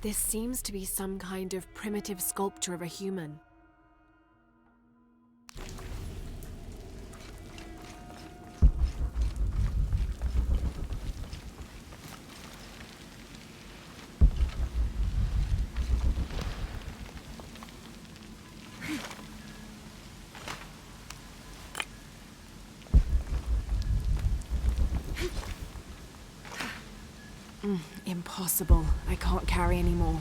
This seems to be some kind of primitive sculpture of a human. Impossible. I can't carry anymore.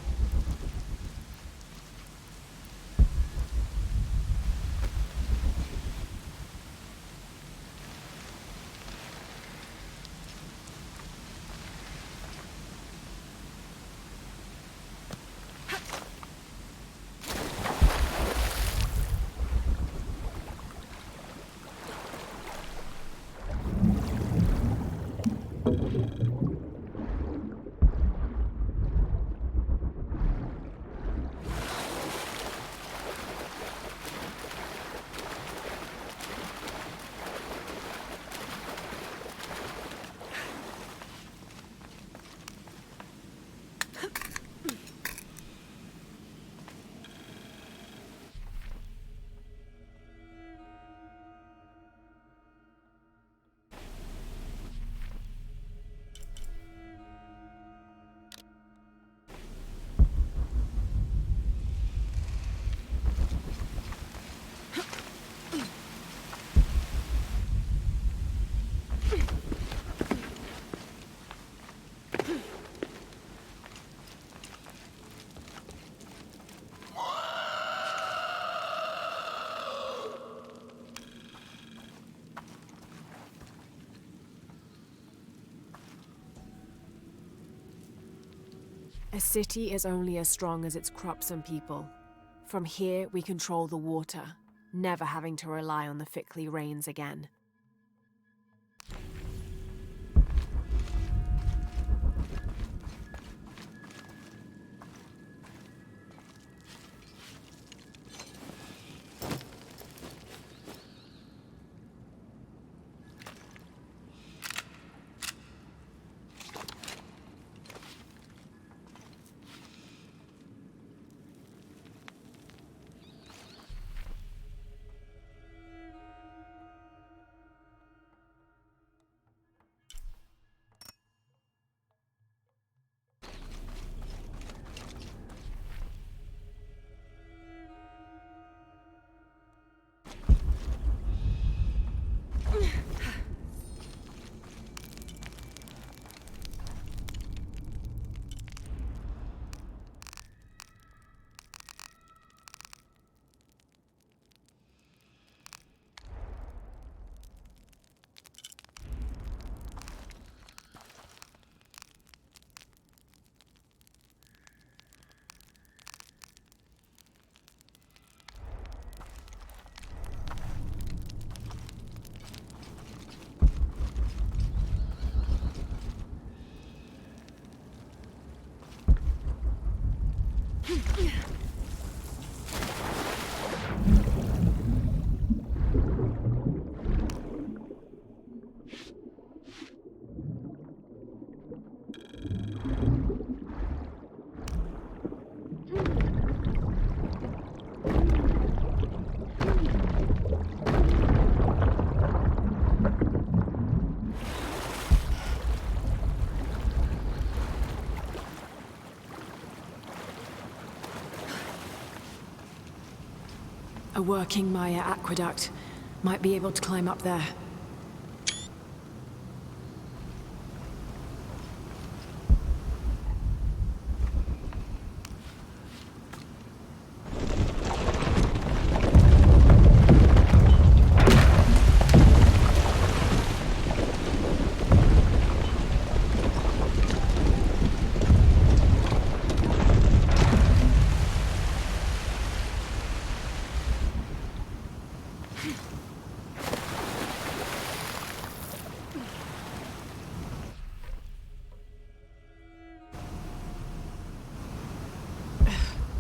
A city is only as strong as its crops and people. From here, we control the water, never having to rely on the fickly rains again. A working Maya aqueduct. Might be able to climb up there.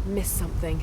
Missed something.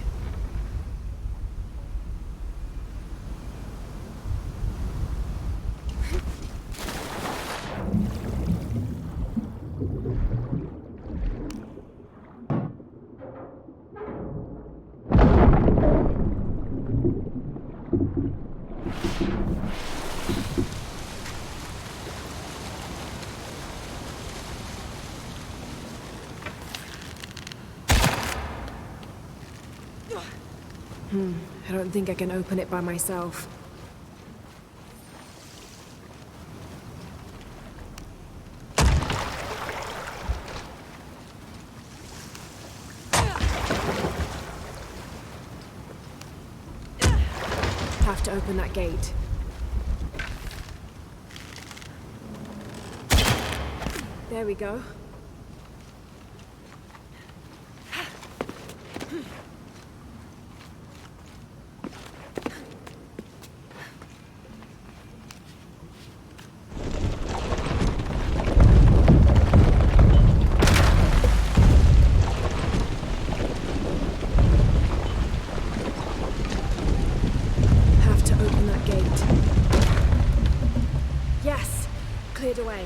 I don't think I can open it by myself. Have to open that gate. There we go. Have to open that gate. Yes! Cleared away.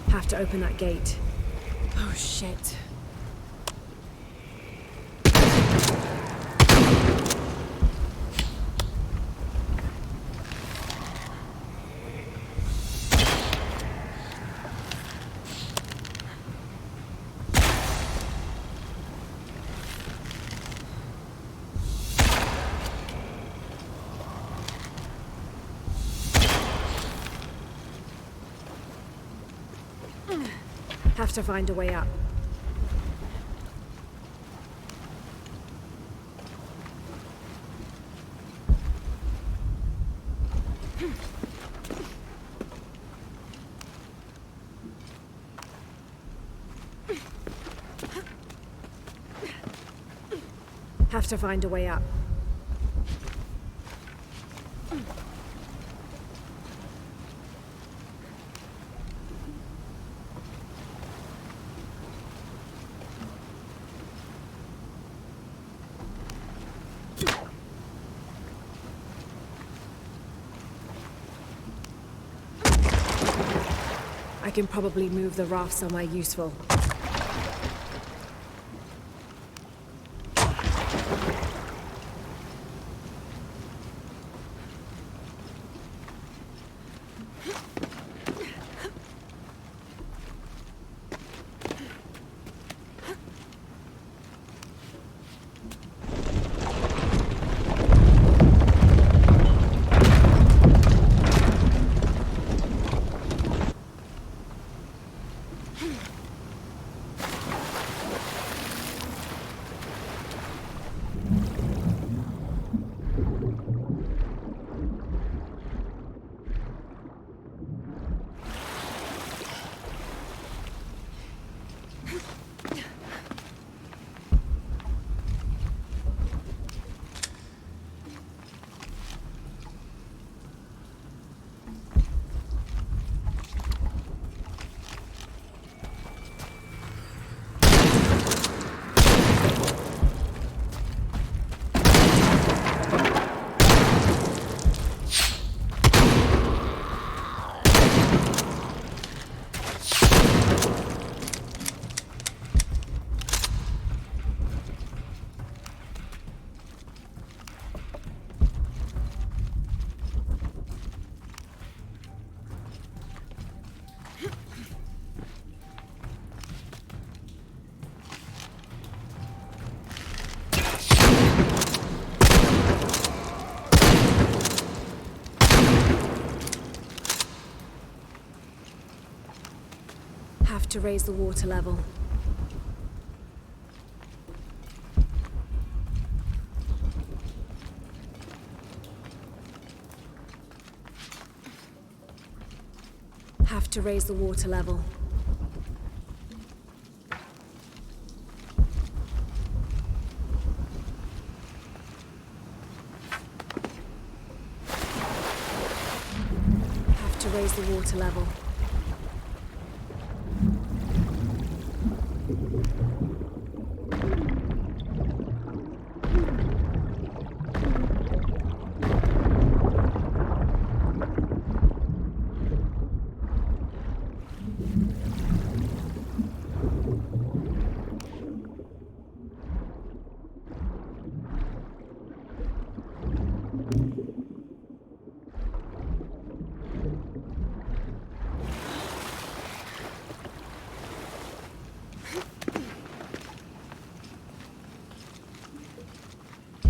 Have to open that gate. Oh shit. Have to find a way up. Have to find a way up. I can probably move the raft somewhere useful. to raise the water level. Have to raise the water level. Have to raise the water level.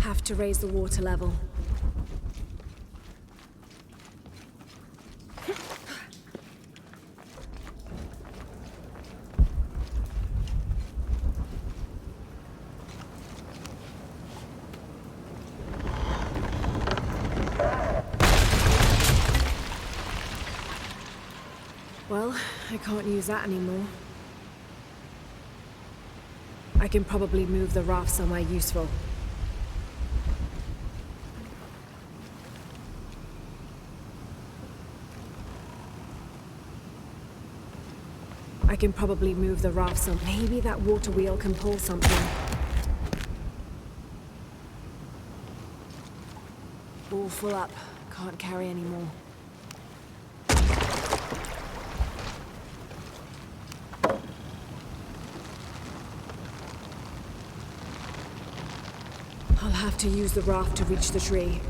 Have to raise the water level. Well, I can't use that anymore. I can probably move the raft somewhere useful. I can probably move the raft some. Maybe that water wheel can pull something. All full up. Can't carry any more. I'll have to use the raft to reach the tree.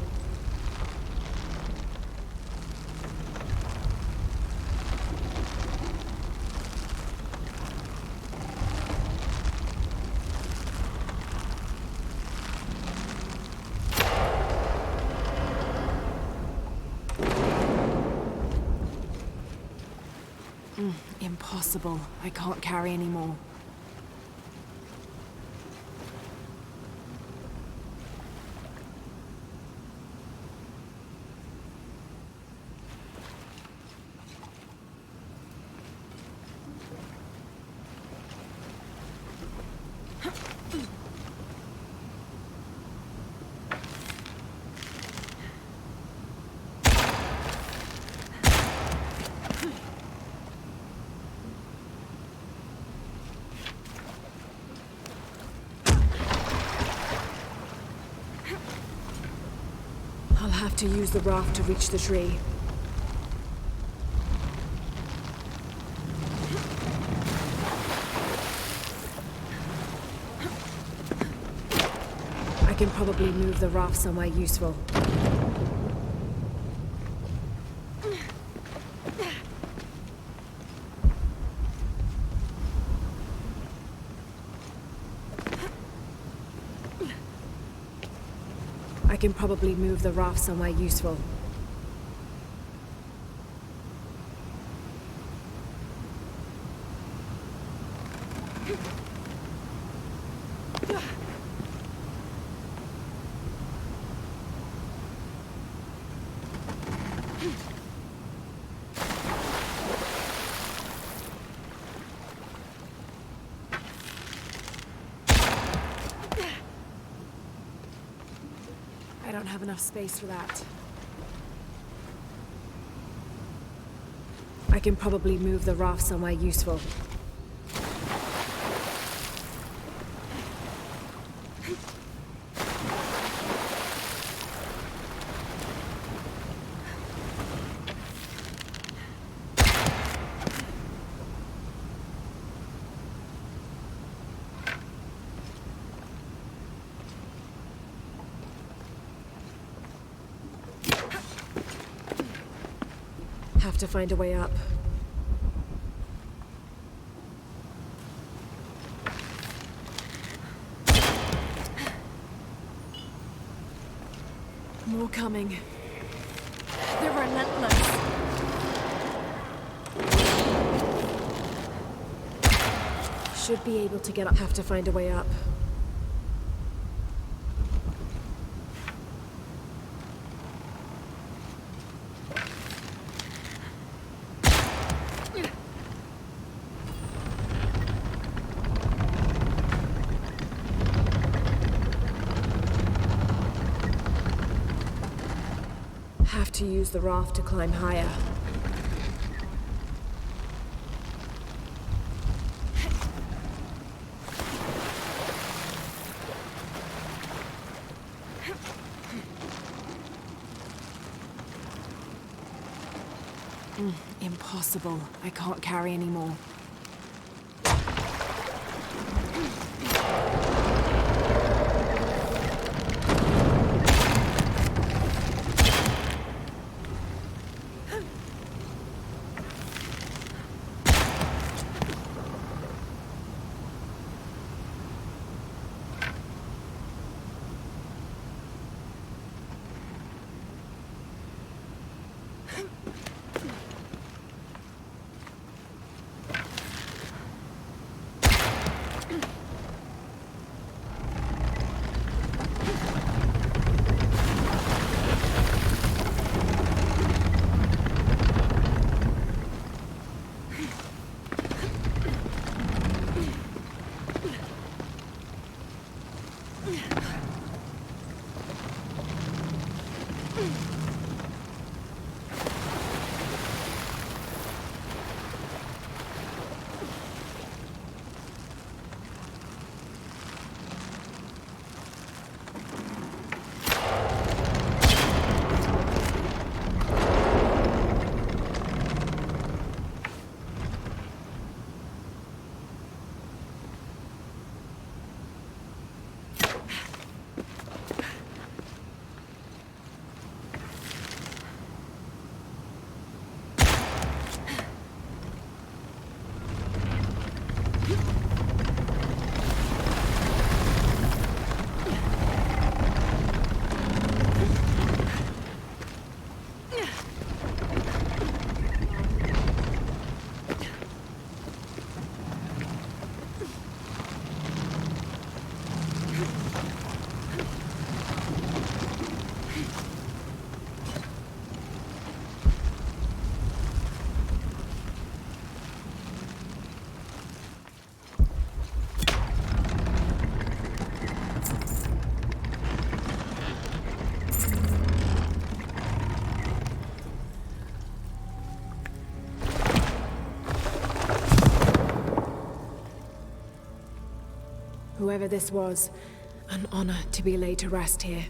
Impossible. I can't carry any more. I'll have to use the raft to reach the tree. I can probably move the raft somewhere useful. I can probably move the raft somewhere useful. I don't have enough space for that. I can probably move the raft somewhere useful. Have to find a way up. More coming. They're relentless. should be able to get up. Have to find a way up. Have to use the raft to climb higher. Impossible. I can't carry any more. Whoever this was, an honor to be laid to rest here.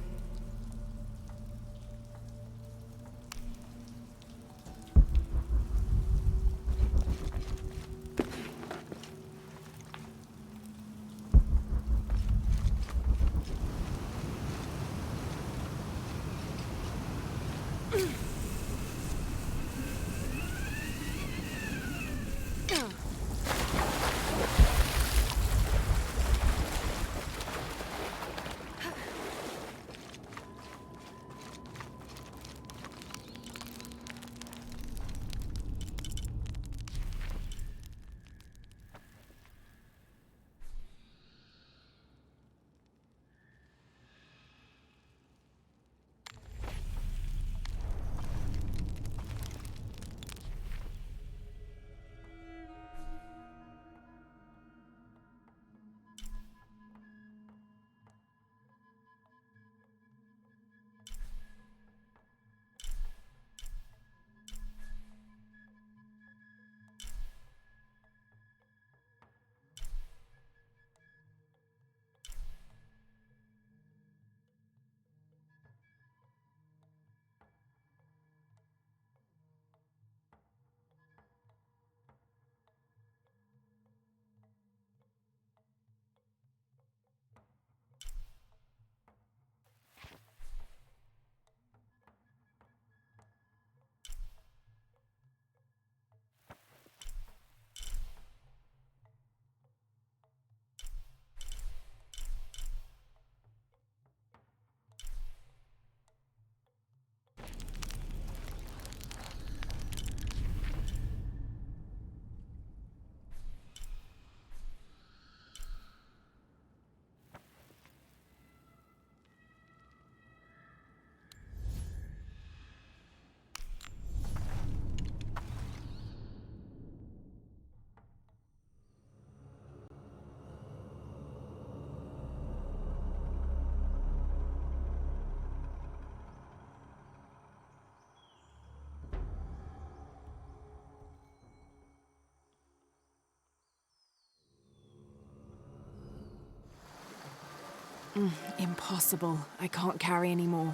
Impossible. I can't carry anymore.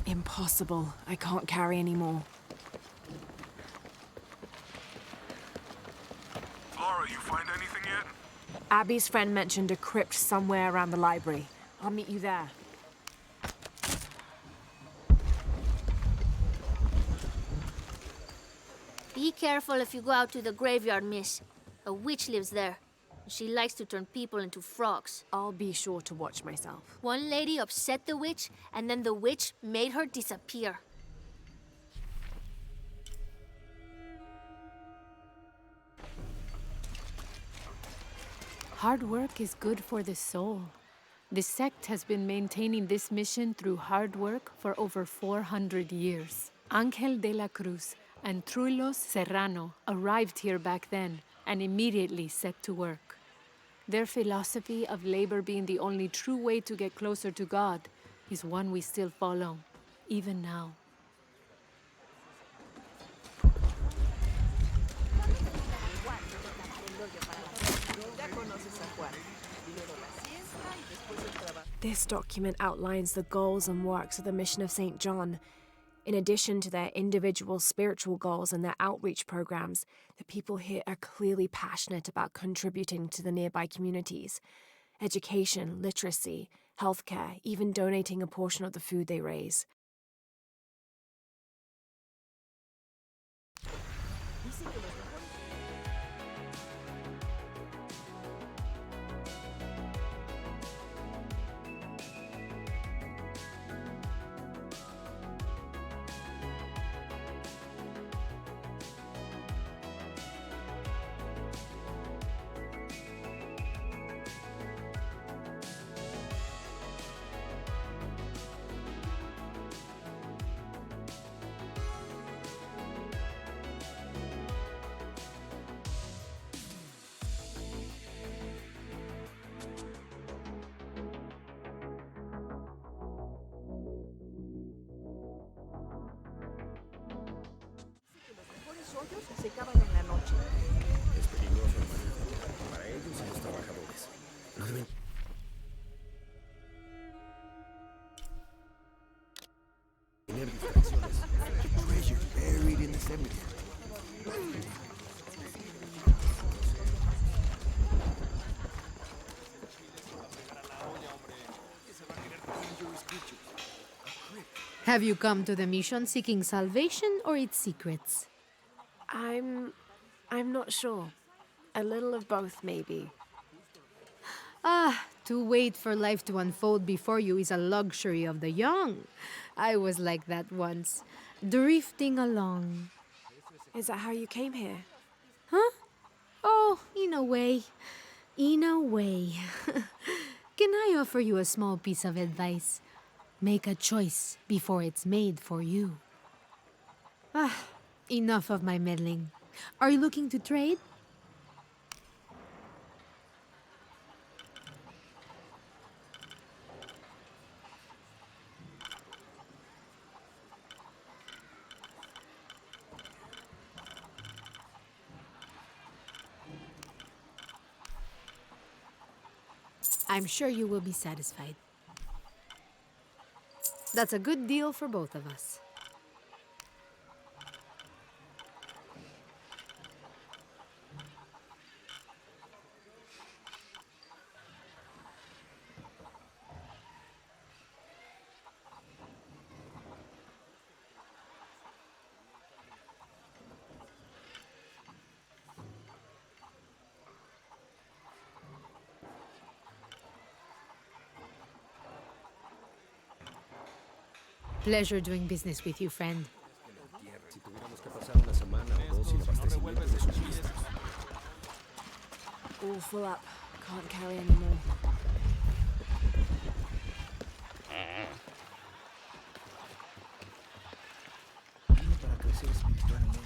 Impossible. I can't carry anymore. Laura, you find anything yet? Abby's friend mentioned a crypt somewhere around the library. I'll meet you there. Be careful if you go out to the graveyard, miss. A witch lives there. She likes to turn people into frogs. I'll be sure to watch myself. One lady upset the witch, and then the witch made her disappear. Hard work is good for the soul. The sect has been maintaining this mission through hard work for over 400 years. Angel de la Cruz and Trulos Serrano arrived here back then and immediately set to work. Their philosophy of labor being the only true way to get closer to God is one we still follow, even now. This document outlines the goals and works of the mission of St. John. In addition to their individual spiritual goals and their outreach programs, the people here are clearly passionate about contributing to the nearby communities. Education, literacy, healthcare, even donating a portion of the food they raise. Se cavan en la noche. Es peligroso, hermano. Para ellos y los trabajadores. No deben tener distracciones. Treasure buried in the cemetery. Have you come to the mission seeking salvation or its secrets? I'm not sure. A little of both, maybe. To wait for life to unfold before you is a luxury of the young. I was like that once, drifting along. Is that how you came here? Huh? Oh, in a way. In a way. Can I offer you a small piece of advice? Make a choice before it's made for you. Enough of my meddling. Are you looking to trade? I'm sure you will be satisfied. That's a good deal for both of us. Pleasure doing business with you, friend. Si tuviéramos que pasar una semana o dos sin abastecimiento de suministros. All full up. Can't carry any more. Vine para crecer espiritualmente.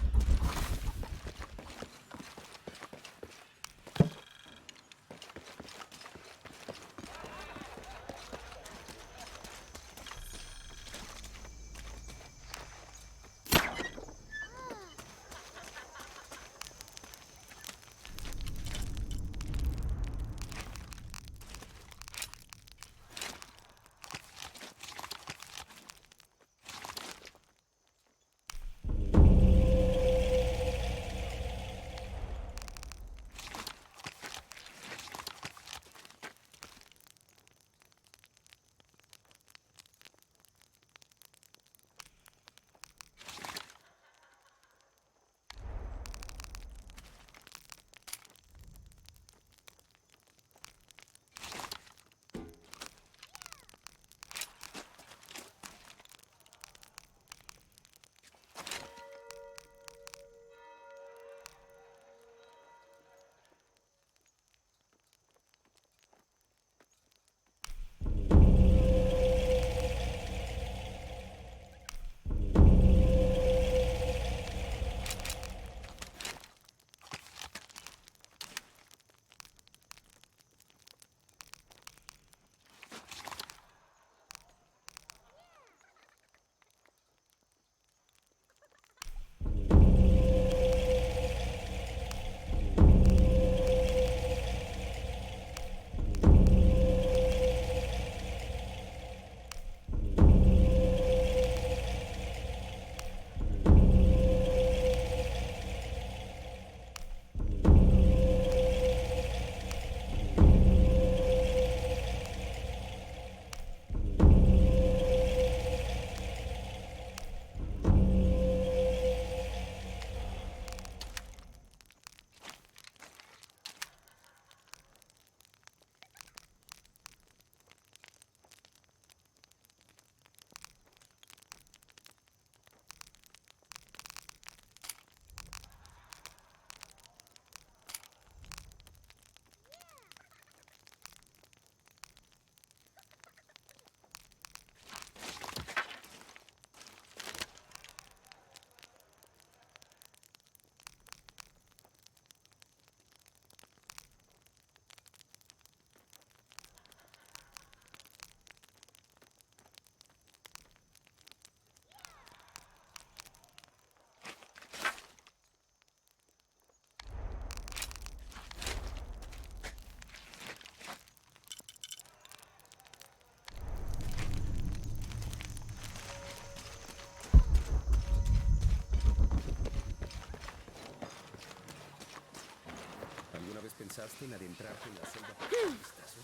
¿Pensaste en adentrarte en la selva para echar un vistazo?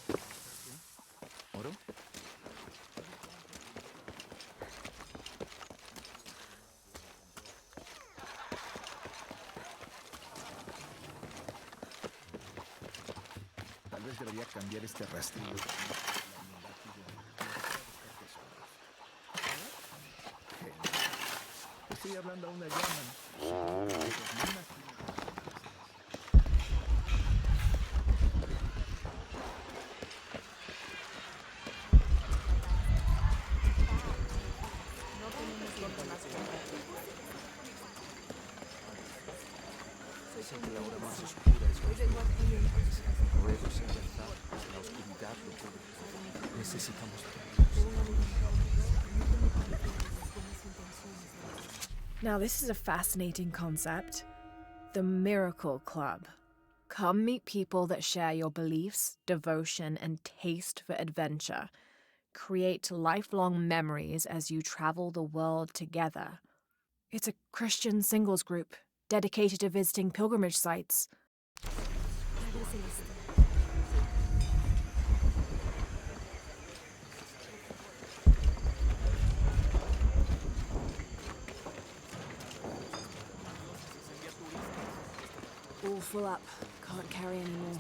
¿Oro? Tal vez debería cambiar este rastrillo. Estoy hablando a una llama. Sé que la hora más oscura es cuando ruegos en verdad, la oscuridad lo cubre. Necesitamos Now, this is a fascinating concept. The Miracle Club. Come meet people that share your beliefs, devotion, and taste for adventure. Create lifelong memories as you travel the world together. It's a Christian singles group dedicated to visiting pilgrimage sites. All full up. Can't carry any more.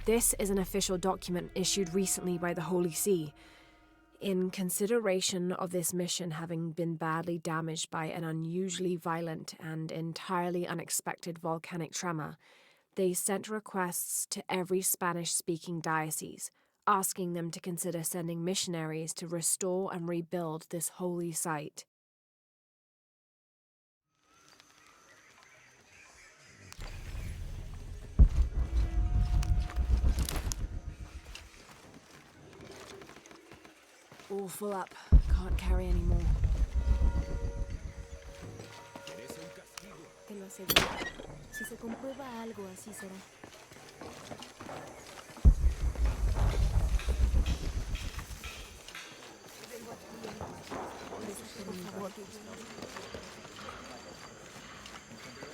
This is an official document issued recently by the Holy See. In consideration of this mission having been badly damaged by an unusually violent and entirely unexpected volcanic tremor, they sent requests to every Spanish-speaking diocese, asking them to consider sending missionaries to restore and rebuild this holy site. All full up. Can't carry any more. Te lo aseguro. Si se comprueba algo, así será. Por favor.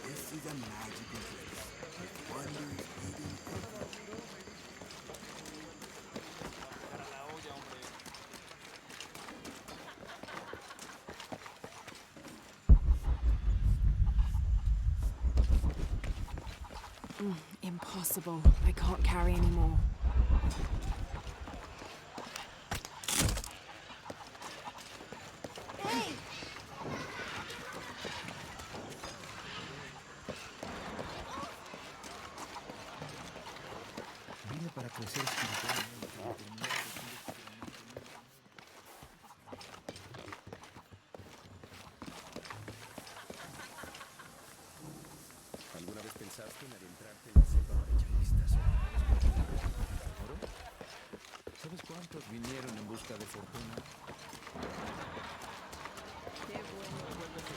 This is a magical place. Wonders hidden everywhere. Impossible. I can't carry any more. Vine para crecer espiritualmente. ¿Alguna vez pensaste en adentrarte en la selva para echar vistazo? ¿Oro? ¿Sabes cuántos vinieron en busca de fortuna? Qué bueno vuelves de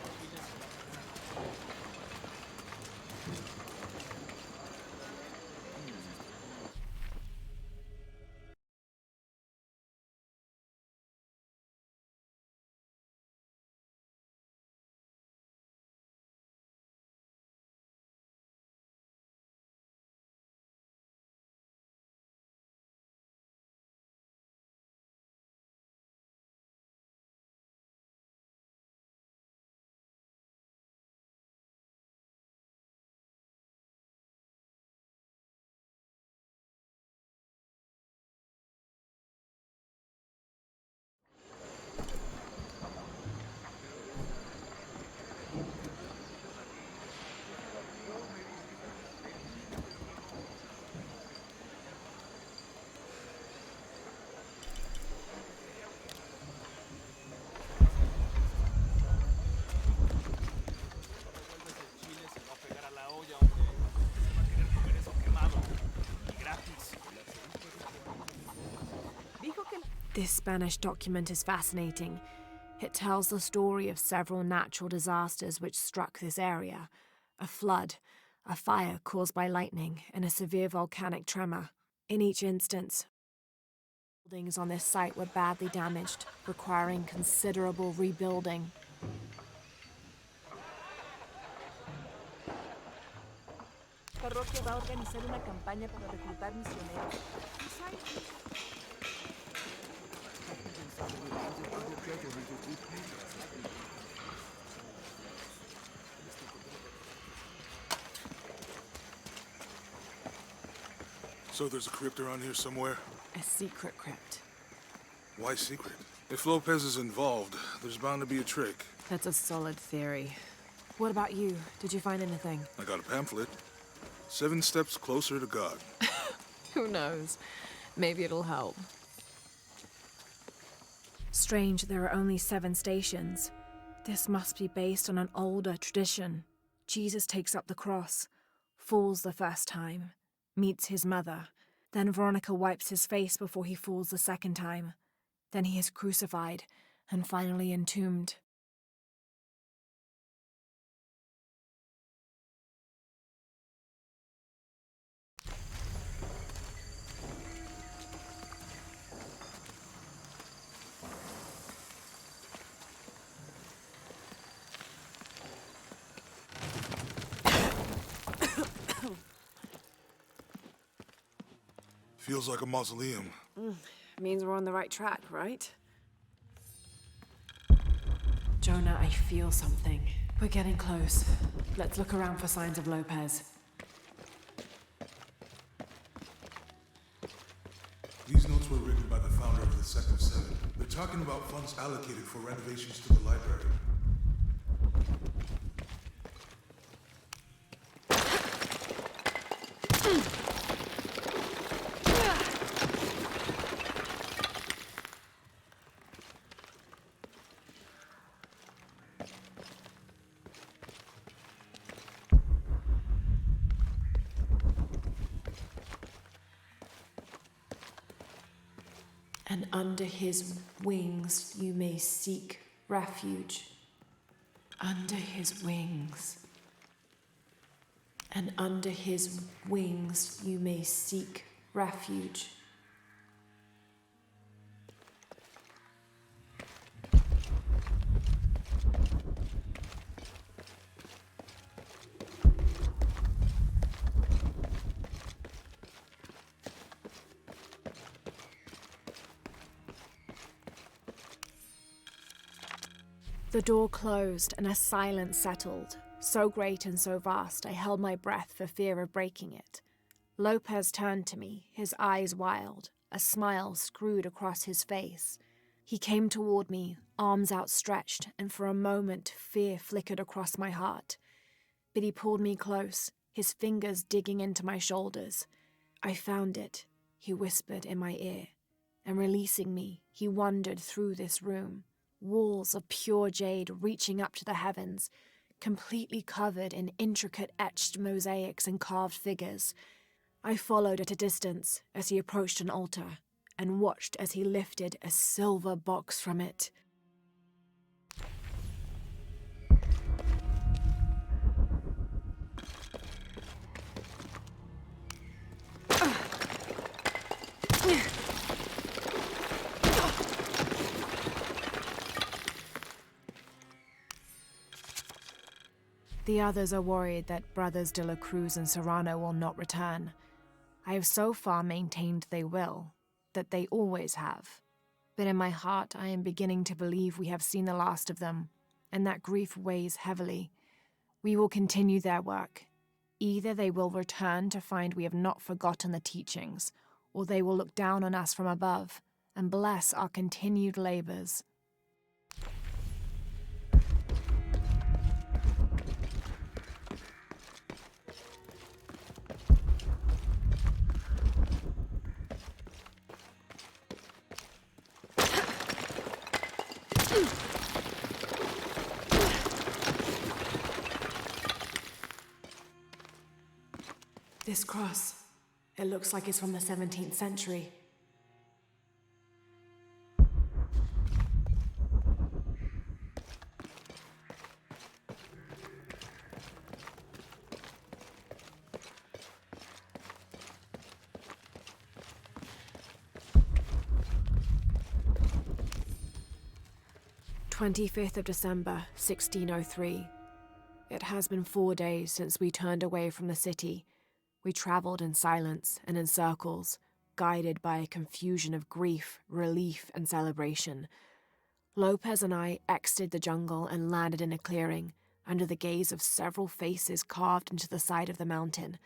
This Spanish document is fascinating. It tells the story of several natural disasters which struck this area. A flood, a fire caused by lightning, and a severe volcanic tremor. In each instance, buildings on this site were badly damaged, requiring considerable rebuilding. La parroquia va a organizar una campaña para reclutar misioneros. So there's a crypt around here somewhere? A secret crypt. Why secret? If Lopez is involved, there's bound to be a trick. That's a solid theory. What about you? Did you find anything? I got a pamphlet. 7 Steps Closer to God. Who knows? Maybe it'll help. Strange there are only 7 stations. This must be based on an older tradition. Jesus takes up the cross, falls the first time, meets his mother. Then Veronica wipes his face before he falls the second time. Then he is crucified and finally entombed. Feels like a mausoleum. Means we're on the right track, right? Jonah, I feel something. We're getting close. Let's look around for signs of Lopez. These notes were written by the founder of the Sect of Seven. They're talking about funds allocated for renovations to the library. And under his wings you may seek refuge. Under his wings. And under his wings you may seek refuge. The door closed and a silence settled, so great and so vast I held my breath for fear of breaking it. Lopez turned to me, his eyes wild, a smile screwed across his face. He came toward me, arms outstretched, and for a moment fear flickered across my heart. But he pulled me close, his fingers digging into my shoulders. I found it, he whispered in my ear, and releasing me, he wandered through this room. Walls of pure jade reaching up to the heavens, completely covered in intricate etched mosaics and carved figures. I followed at a distance as he approached an altar, and watched as he lifted a silver box from it. The others are worried that Brothers de la Cruz and Serrano will not return. I have so far maintained they will, that they always have. But in my heart I am beginning to believe we have seen the last of them, and that grief weighs heavily. We will continue their work. Either they will return to find we have not forgotten the teachings, or they will look down on us from above and bless our continued labors. This cross, it looks like it's from the 17th century. "25th of December, 1603. It has been 4 days since we turned away from the city. We traveled in silence and in circles, guided by a confusion of grief, relief, and celebration. Lopez and I exited the jungle and landed in a clearing, under the gaze of several faces carved into the side of the mountain.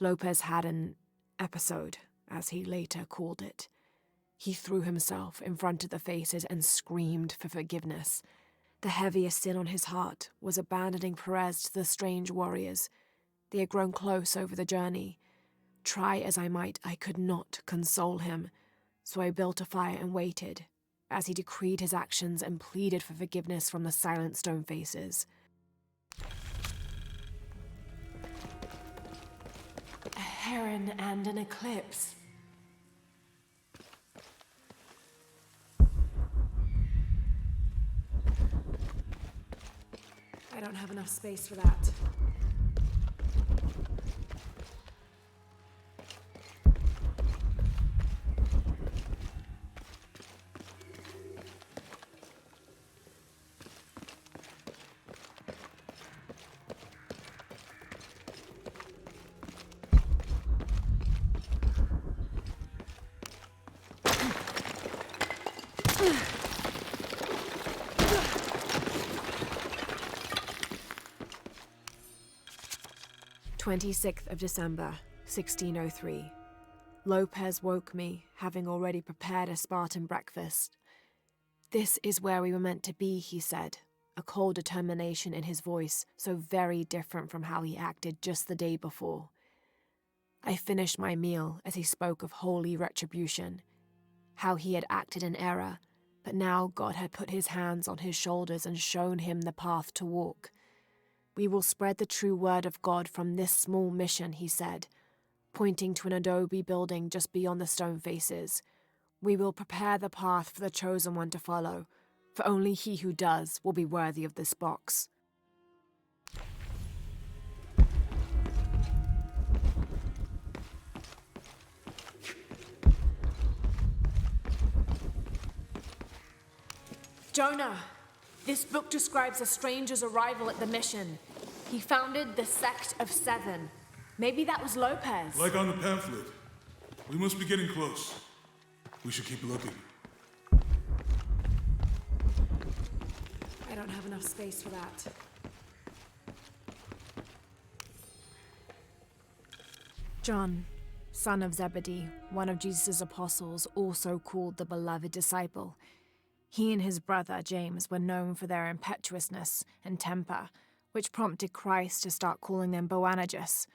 Lopez had an episode, as he later called it. He threw himself in front of the faces and screamed for forgiveness. The heaviest sin on his heart was abandoning Perez to the strange warriors. They had grown close over the journey. Try as I might, I could not console him, so I built a fire and waited, as he decreed his actions and pleaded for forgiveness from the silent stone faces. A heron and an eclipse. I don't have enough space for that. December 16th, 1603. Lopez woke me, having already prepared a Spartan breakfast. "This is where we were meant to be," he said, a cold determination in his voice, so very different from how he acted just the day before. I finished my meal as he spoke of holy retribution, how he had acted in error, but now God had put his hands on his shoulders and shown him the path to walk. "We will spread the true word of God from this small mission," he said, pointing to an adobe building just beyond the stone faces. "We will prepare the path for the chosen one to follow, for only he who does will be worthy of this box." Jonah! This book describes a stranger's arrival at the mission. He founded the Sect of Seven. Maybe that was Lopez. Like on the pamphlet. We must be getting close. We should keep looking. I don't have enough space for that. John, son of Zebedee, one of Jesus' apostles, also called the beloved disciple. He and his brother, James, were known for their impetuousness and temper, which prompted Christ to start calling them Boanerges,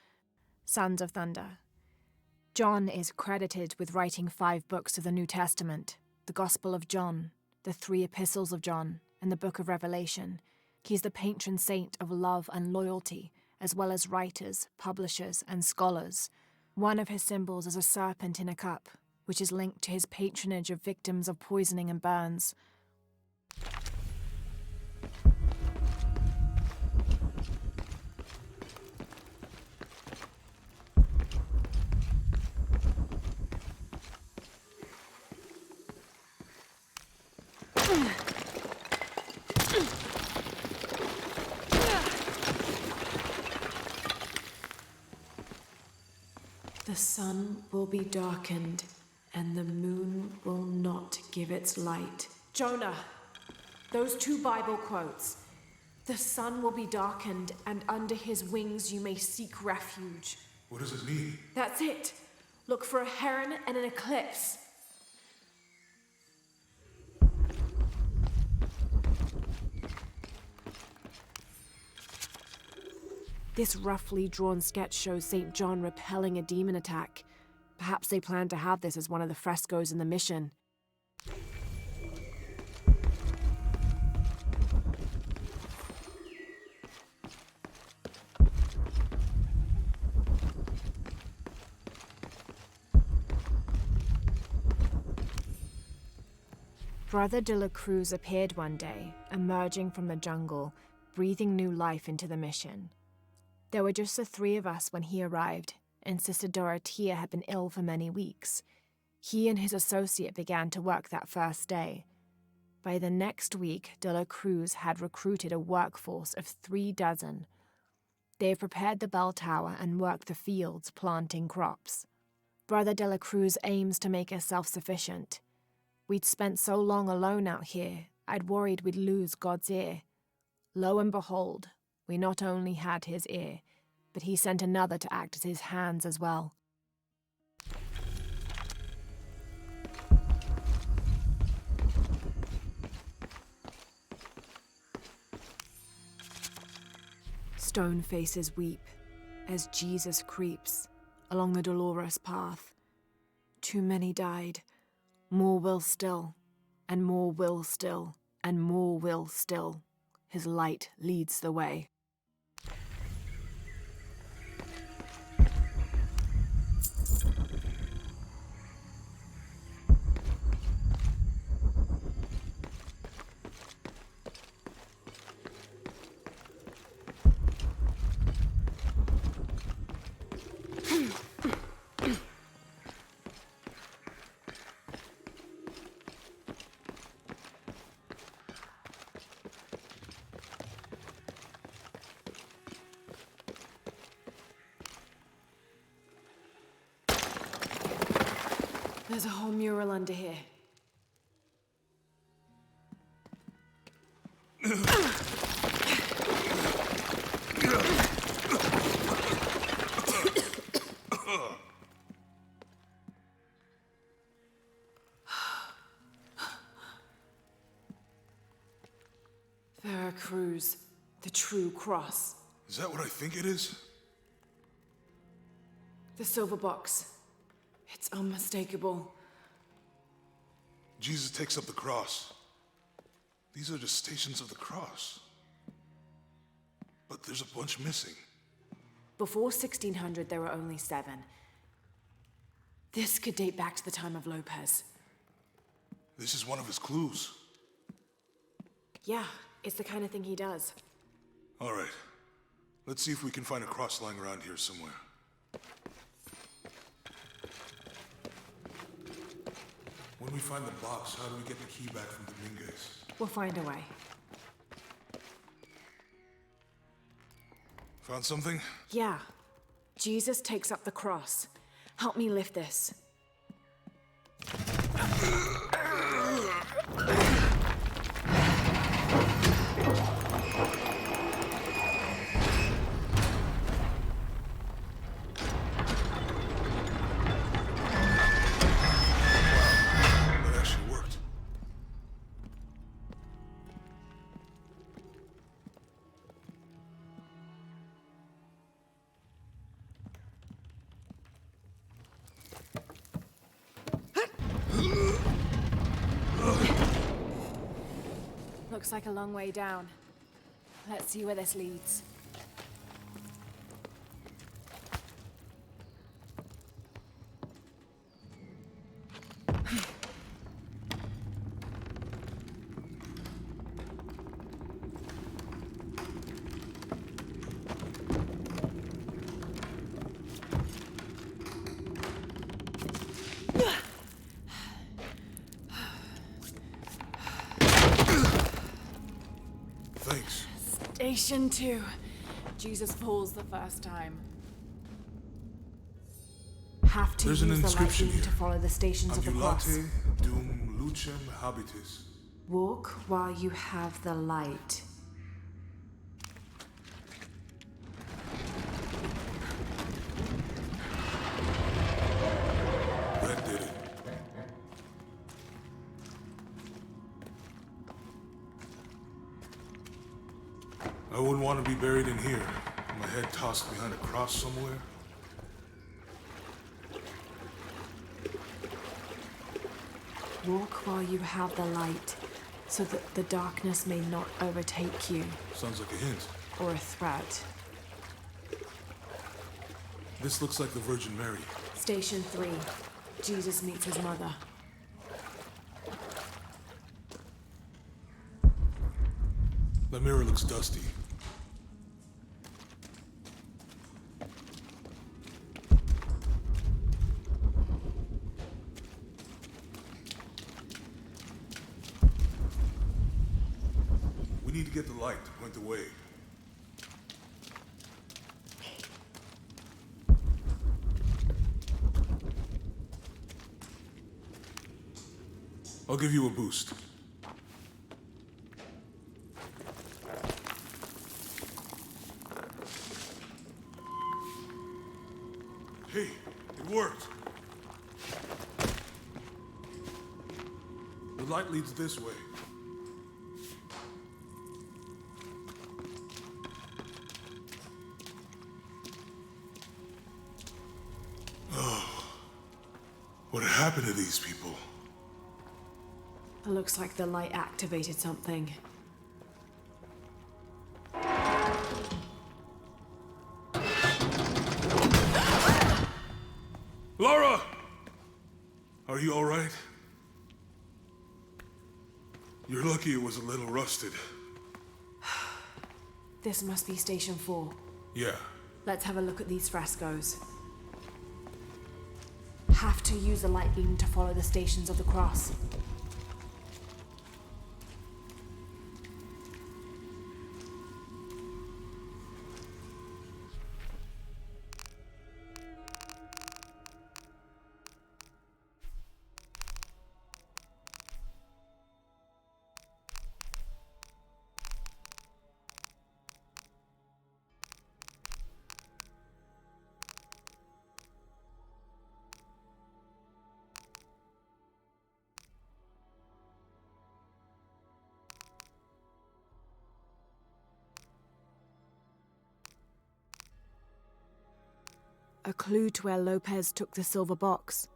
sons of thunder. John is credited with writing 5 books of the New Testament, the Gospel of John, the 3 epistles of John, and the Book of Revelation. He's the patron saint of love and loyalty, as well as writers, publishers, and scholars. One of his symbols is a serpent in a cup, which is linked to his patronage of victims of poisoning and burns. The sun will be darkened, and the moon will not give its light. Jonah, those 2 Bible quotes. The sun will be darkened, and under his wings you may seek refuge. What does it mean? That's it. Look for a heron and an eclipse. This roughly drawn sketch shows St. John repelling a demon attack. Perhaps they plan to have this as one of the frescoes in the mission. Brother de la Cruz appeared one day, emerging from the jungle, breathing new life into the mission. There were just the 3 of us when he arrived, and Sister Dorothea had been ill for many weeks. He and his associate began to work that first day. By the next week, de la Cruz had recruited a workforce of 3 dozen. They have prepared the bell tower and worked the fields, planting crops. Brother de la Cruz aims to make us self-sufficient. We'd spent so long alone out here, I'd worried we'd lose God's ear. Lo and behold, we not only had his ear, but he sent another to act as his hands as well. Stone faces weep as Jesus creeps along the dolorous path. Too many died, more will still. And more will still, and more will still. His light leads the way. There's a whole mural under here. Veracruz, the true cross. Is that what I think it is? The silver box. It's unmistakable. Jesus takes up the cross. These are the stations of the cross. But there's a bunch missing. Before 1600, there were only 7. This could date back to the time of Lopez. This is one of his clues. Yeah, it's the kind of thing he does. All right. Let's see if we can find a cross lying around here somewhere. When we find the box, how do we get the key back from Dominguez? We'll find a way. Found something? Yeah. Jesus takes up the cross. Help me lift this. That actually worked. Looks like a long way down. Let's see where this leads. Thanks. Station 2. Jesus falls the first time. Have to There's use an the inscription lightning to here. follow the stations of the cross. Ambulate dum lucem habitis. Walk while you have the light. That did it. I wouldn't want to be buried in here. My head tossed behind a cross somewhere. Walk while you have the light, so that the darkness may not overtake you, Sounds like a hint. or a threat. This looks like the Virgin Mary. Station 3. Jesus meets his mother. The mirror looks dusty. We need to get the light to point the way. I'll give you a boost. Hey, it worked. The light leads this way. Oh, what happened to these people? Looks like the light activated something. Laura! Are you alright? You're lucky it was a little rusted. This must be Station 4. Yeah. Let's have a look at these frescoes. Have to use the light beam to follow the Stations of the Cross. A clue to where Lopez took the silver box.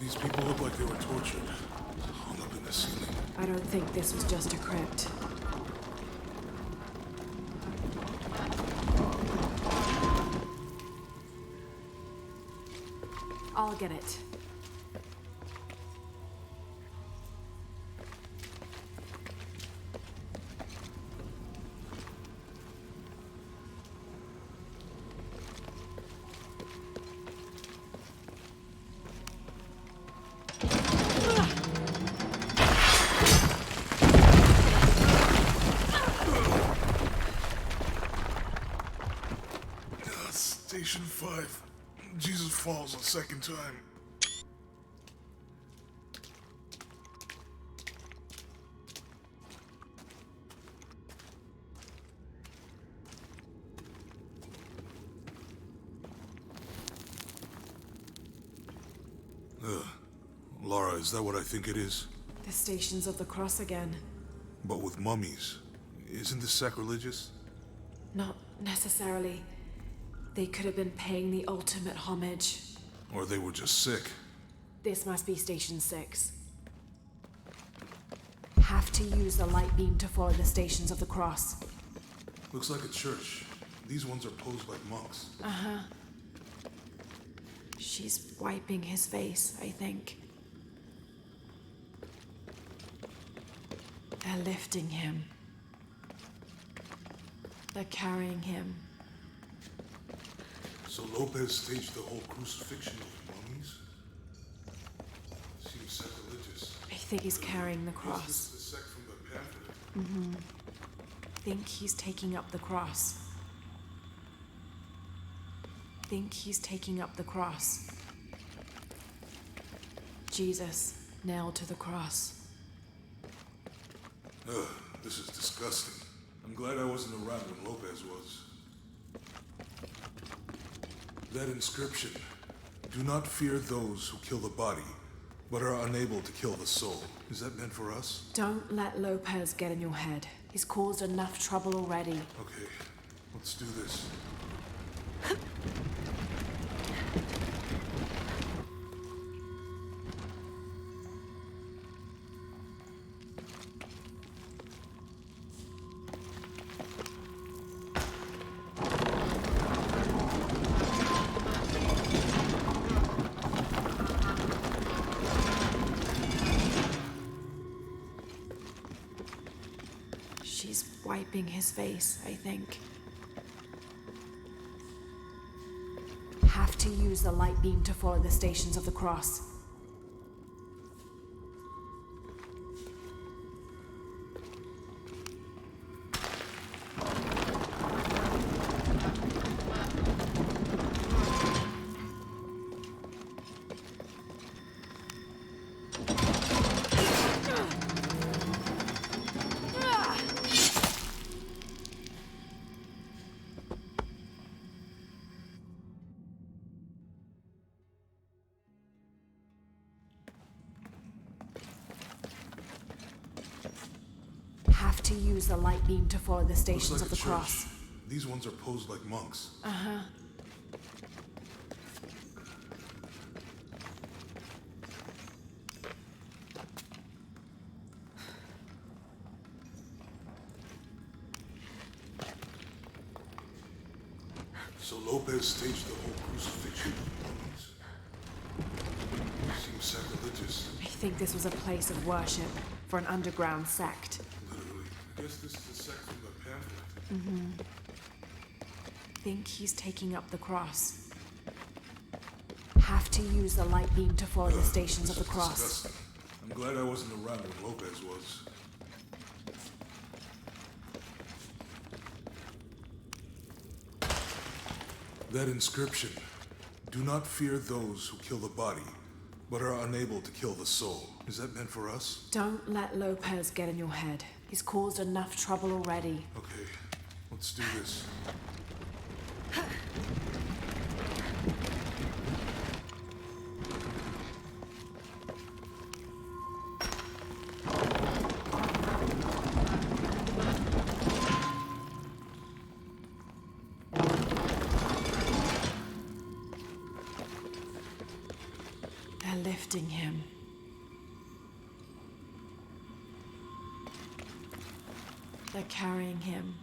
These people look like they were tortured. Hung up in the ceiling. I don't think this was just a crypt. I'll get it. Station 5. Jesus falls a second time. Laura, is that what I think it is? The Stations of the Cross again. But with mummies. Isn't this sacrilegious? Not necessarily. They could have been paying the ultimate homage. Or they were just sick. This must be Station 6. Have to use the light beam to follow the Stations of the Cross. Looks like a church. These ones are posed like monks. Uh-huh. She's wiping his face, I think. They're lifting him. They're carrying him. So Lopez staged the whole crucifixion of mummies? Seems sacrilegious. I think he's carrying the Is cross. this the sect from the pamphlet? Think he's taking up the cross. Think he's taking up the cross. Jesus, nailed to the cross. Ugh, this is disgusting. I'm glad I wasn't around when Lopez was. That inscription. Do not fear those who kill the body, but are unable to kill the soul. Is that meant for us? Don't let Lopez get in your head. He's caused enough trouble already. Okay, let's do this. She's wiping his face, I think. Have to use the light beam to follow the Stations of the Cross. Have to use the light beam to follow the Stations like of the a church. Cross. These ones are posed like monks. Uh-huh. So Lopez staged the whole crucifixion of monks. Seems sacrilegious. I think this was a place of worship for an underground sect. Literally. I guess this is a sect from the pamphlet. Think he's taking up the cross. Have to use the light beam to follow the stations of the This is cross. disgusting. I'm glad I wasn't around when Lopez was. That inscription. Do not fear those who kill the body, but are unable to kill the soul. Is that meant for us? Don't let Lopez get in your head. He's caused enough trouble already. Okay, let's do this. They're lifting him. They're carrying him.